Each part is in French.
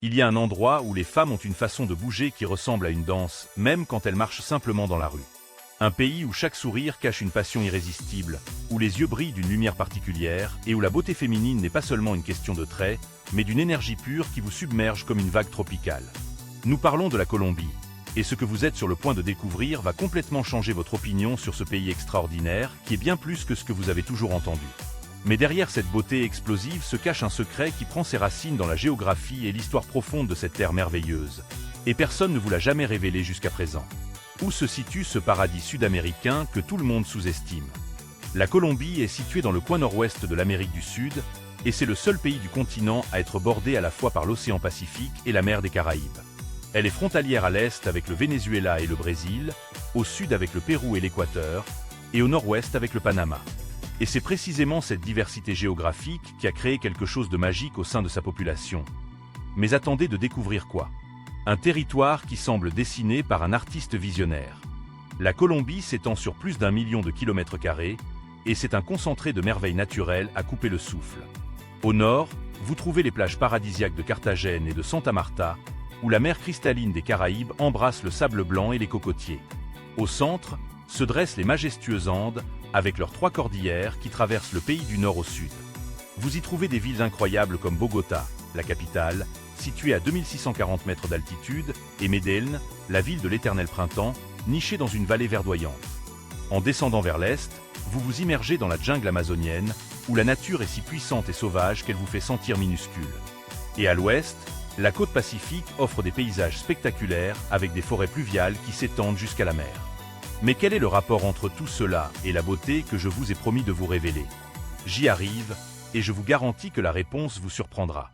Il y a un endroit où les femmes ont une façon de bouger qui ressemble à une danse, même quand elles marchent simplement dans la rue. Un pays où chaque sourire cache une passion irrésistible, où les yeux brillent d'une lumière particulière et où la beauté féminine n'est pas seulement une question de traits, mais d'une énergie pure qui vous submerge comme une vague tropicale. Nous parlons de la Colombie, et ce que vous êtes sur le point de découvrir va complètement changer votre opinion sur ce pays extraordinaire qui est bien plus que ce que vous avez toujours entendu. Mais derrière cette beauté explosive se cache un secret qui prend ses racines dans la géographie et l'histoire profonde de cette terre merveilleuse. Et personne ne vous l'a jamais révélé jusqu'à présent. Où se situe ce paradis sud-américain que tout le monde sous-estime? La Colombie est située dans le coin nord-ouest de l'Amérique du Sud, et c'est le seul pays du continent à être bordé à la fois par l'océan Pacifique et la mer des Caraïbes. Elle est frontalière à l'est avec le Venezuela et le Brésil, au sud avec le Pérou et l'Équateur, et au nord-ouest avec le Panama. Et c'est précisément cette diversité géographique qui a créé quelque chose de magique au sein de sa population. Mais attendez de découvrir quoi? Un territoire qui semble dessiné par un artiste visionnaire. La Colombie s'étend sur plus d'1 million de kilomètres carrés, et c'est un concentré de merveilles naturelles à couper le souffle. Au nord, vous trouvez les plages paradisiaques de Carthagène et de Santa Marta, où la mer cristalline des Caraïbes embrasse le sable blanc et les cocotiers. Au centre, se dressent les majestueuses Andes, avec leurs 3 cordillères qui traversent le pays du nord au sud. Vous y trouvez des villes incroyables comme Bogota, la capitale, située à 2640 mètres d'altitude, et Medellín, la ville de l'éternel printemps, nichée dans une vallée verdoyante. En descendant vers l'est, vous vous immergez dans la jungle amazonienne, où la nature est si puissante et sauvage qu'elle vous fait sentir minuscule. Et à l'ouest, la côte pacifique offre des paysages spectaculaires avec des forêts pluviales qui s'étendent jusqu'à la mer. Mais quel est le rapport entre tout cela et la beauté que je vous ai promis de vous révéler? J'y arrive, et je vous garantis que la réponse vous surprendra.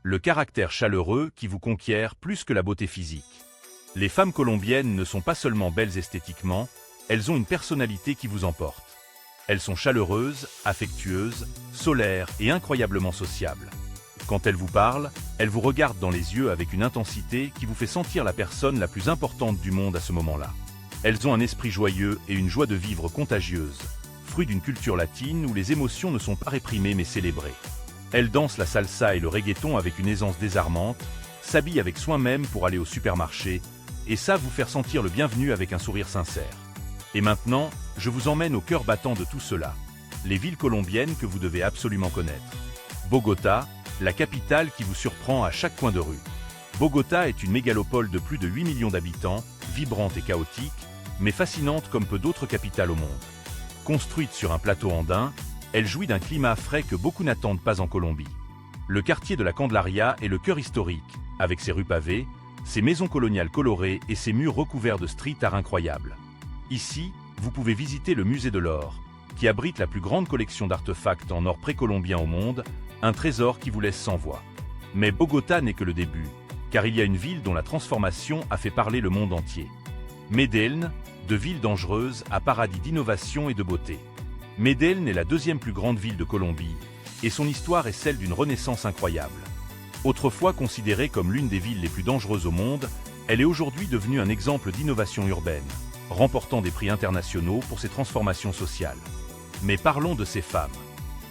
Le caractère chaleureux qui vous conquiert plus que la beauté physique. Les femmes colombiennes ne sont pas seulement belles esthétiquement, elles ont une personnalité qui vous emporte. Elles sont chaleureuses, affectueuses, solaires et incroyablement sociables. Quand elles vous parlent, elles vous regardent dans les yeux avec une intensité qui vous fait sentir la personne la plus importante du monde à ce moment-là. Elles ont un esprit joyeux et une joie de vivre contagieuse, fruit d'une culture latine où les émotions ne sont pas réprimées mais célébrées. Elles dansent la salsa et le reggaeton avec une aisance désarmante, s'habillent avec soin même pour aller au supermarché, et savent vous faire sentir le bienvenu avec un sourire sincère. Et maintenant, je vous emmène au cœur battant de tout cela. Les villes colombiennes que vous devez absolument connaître. Bogota, la capitale qui vous surprend à chaque coin de rue. Bogota est une mégalopole de plus de 8 millions d'habitants, vibrante et chaotique, mais fascinante comme peu d'autres capitales au monde. Construite sur un plateau andin, elle jouit d'un climat frais que beaucoup n'attendent pas en Colombie. Le quartier de la Candelaria est le cœur historique, avec ses rues pavées, ses maisons coloniales colorées et ses murs recouverts de street art incroyables. Ici, vous pouvez visiter le musée de l'or, qui abrite la plus grande collection d'artefacts en or précolombien au monde, un trésor qui vous laisse sans voix. Mais Bogota n'est que le début, car il y a une ville dont la transformation a fait parler le monde entier. Medellín, de ville dangereuse à paradis d'innovation et de beauté. Medellín est la 2e plus grande ville de Colombie, et son histoire est celle d'une renaissance incroyable. Autrefois considérée comme l'une des villes les plus dangereuses au monde, elle est aujourd'hui devenue un exemple d'innovation urbaine, remportant des prix internationaux pour ses transformations sociales. Mais parlons de ces femmes.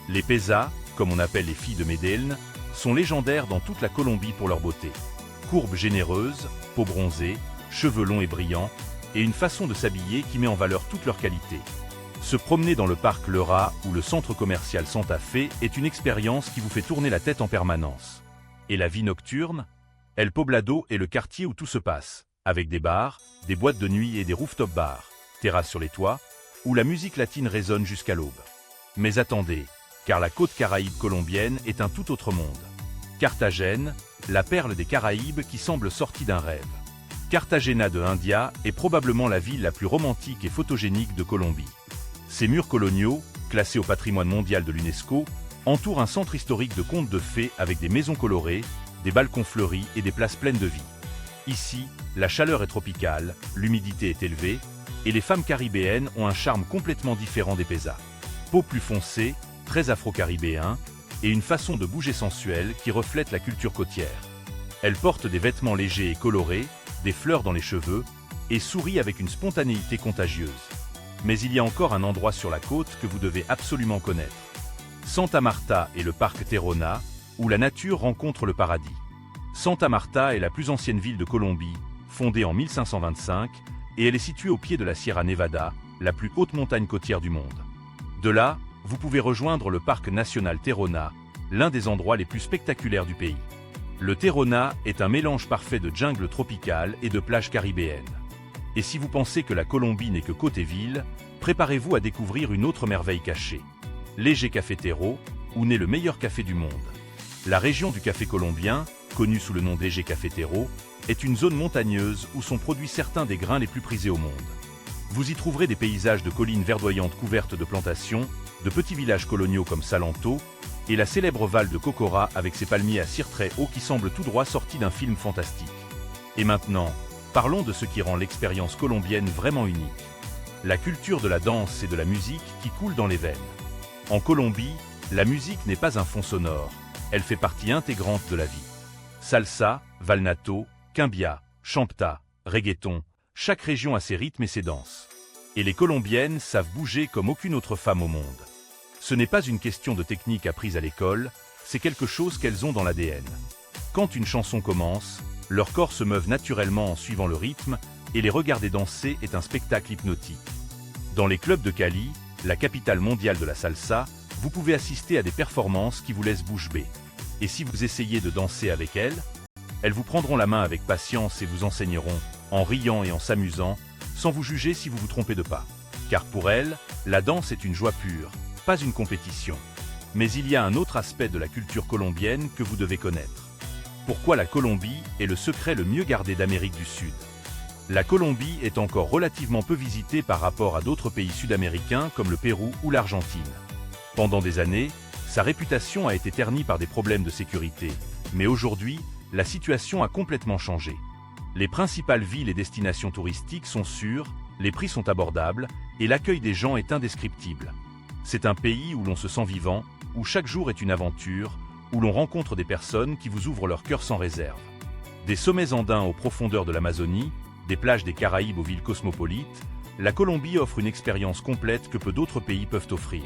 Les pesas, comme on appelle les filles de Medellín, sont légendaires dans toute la Colombie pour leur beauté. Courbes généreuses, peau bronzée, cheveux longs et brillants, et une façon de s'habiller qui met en valeur toute leur qualité. Se promener dans le parc Leura ou le centre commercial Santa Fe est une expérience qui vous fait tourner la tête en permanence. Et la vie nocturne? El Poblado est le quartier où tout se passe, avec des bars, des boîtes de nuit et des rooftop bars, terrasses sur les toits, où la musique latine résonne jusqu'à l'aube. Mais attendez, car la côte caraïbe colombienne est un tout autre monde. Carthagène, la perle des Caraïbes qui semble sortie d'un rêve. Cartagena de India est probablement la ville la plus romantique et photogénique de Colombie. Ses murs coloniaux, classés au patrimoine mondial de l'UNESCO, entourent un centre historique de contes de fées avec des maisons colorées, des balcons fleuris et des places pleines de vie. Ici, la chaleur est tropicale, l'humidité est élevée, et les femmes caribéennes ont un charme complètement différent des pesas. Peau plus foncée, très afro-caribéen, et une façon de bouger sensuelle qui reflète la culture côtière. Elles portent des vêtements légers et colorés, des fleurs dans les cheveux, et sourient avec une spontanéité contagieuse. Mais il y a encore un endroit sur la côte que vous devez absolument connaître. Santa Marta et le parc Terrona, où la nature rencontre le paradis. Santa Marta est la plus ancienne ville de Colombie, fondée en 1525, et elle est située au pied de la Sierra Nevada, la plus haute montagne côtière du monde. De là, vous pouvez rejoindre le parc national Terrona, l'un des endroits les plus spectaculaires du pays. Le Terrona est un mélange parfait de jungle tropicale et de plages caribéennes. Et si vous pensez que la Colombie n'est que côté ville, préparez-vous à découvrir une autre merveille cachée. L'Eje Cafetero, où naît le meilleur café du monde. La région du café colombien, connue sous le nom d'Eje Cafetero, est une zone montagneuse où sont produits certains des grains les plus prisés au monde. Vous y trouverez des paysages de collines verdoyantes couvertes de plantations, de petits villages coloniaux comme Salanto, et la célèbre Val de Cocora avec ses palmiers à cire très haut qui semblent tout droit sortis d'un film fantastique. Et maintenant, parlons de ce qui rend l'expérience colombienne vraiment unique. La culture de la danse et de la musique qui coule dans les veines. En Colombie, la musique n'est pas un fond sonore, elle fait partie intégrante de la vie. Salsa, vallenato, cumbia, champeta, reggaeton, chaque région a ses rythmes et ses danses. Et les Colombiennes savent bouger comme aucune autre femme au monde. Ce n'est pas une question de technique apprise à l'école, c'est quelque chose qu'elles ont dans l'ADN. Quand une chanson commence, leur corps se meuvent naturellement en suivant le rythme, et les regarder danser est un spectacle hypnotique. Dans les clubs de Cali, la capitale mondiale de la salsa, vous pouvez assister à des performances qui vous laissent bouche bée. Et si vous essayez de danser avec elles vous prendront la main avec patience et vous enseigneront, en riant et en s'amusant, sans vous juger si vous vous trompez de pas. Car pour elles, la danse est une joie pure, pas une compétition. Mais il y a un autre aspect de la culture colombienne que vous devez connaître. Pourquoi la Colombie est le secret le mieux gardé d'Amérique du Sud? La Colombie est encore relativement peu visitée par rapport à d'autres pays sud-américains comme le Pérou ou l'Argentine. Pendant des années, sa réputation a été ternie par des problèmes de sécurité, mais aujourd'hui, la situation a complètement changé. Les principales villes et destinations touristiques sont sûres, les prix sont abordables, et l'accueil des gens est indescriptible. C'est un pays où l'on se sent vivant, où chaque jour est une aventure, où l'on rencontre des personnes qui vous ouvrent leur cœur sans réserve. Des sommets andins aux profondeurs de l'Amazonie, des plages des Caraïbes aux villes cosmopolites, la Colombie offre une expérience complète que peu d'autres pays peuvent offrir.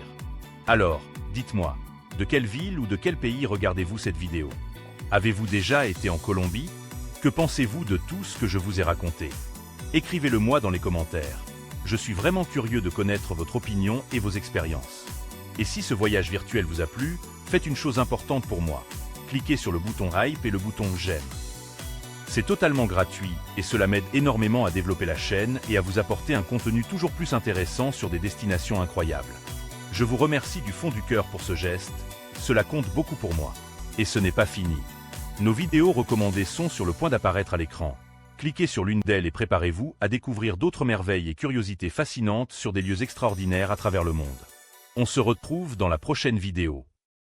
Alors, dites-moi, de quelle ville ou de quel pays regardez-vous cette vidéo? Avez-vous déjà été en Colombie? Que pensez-vous de tout ce que je vous ai raconté? Écrivez-le-moi dans les commentaires. Je suis vraiment curieux de connaître votre opinion et vos expériences. Et si ce voyage virtuel vous a plu, faites une chose importante pour moi. Cliquez sur le bouton hype et le bouton j'aime. C'est totalement gratuit et cela m'aide énormément à développer la chaîne et à vous apporter un contenu toujours plus intéressant sur des destinations incroyables. Je vous remercie du fond du cœur pour ce geste, cela compte beaucoup pour moi. Et ce n'est pas fini. Nos vidéos recommandées sont sur le point d'apparaître à l'écran. Cliquez sur l'une d'elles et préparez-vous à découvrir d'autres merveilles et curiosités fascinantes sur des lieux extraordinaires à travers le monde. On se retrouve dans la prochaine vidéo.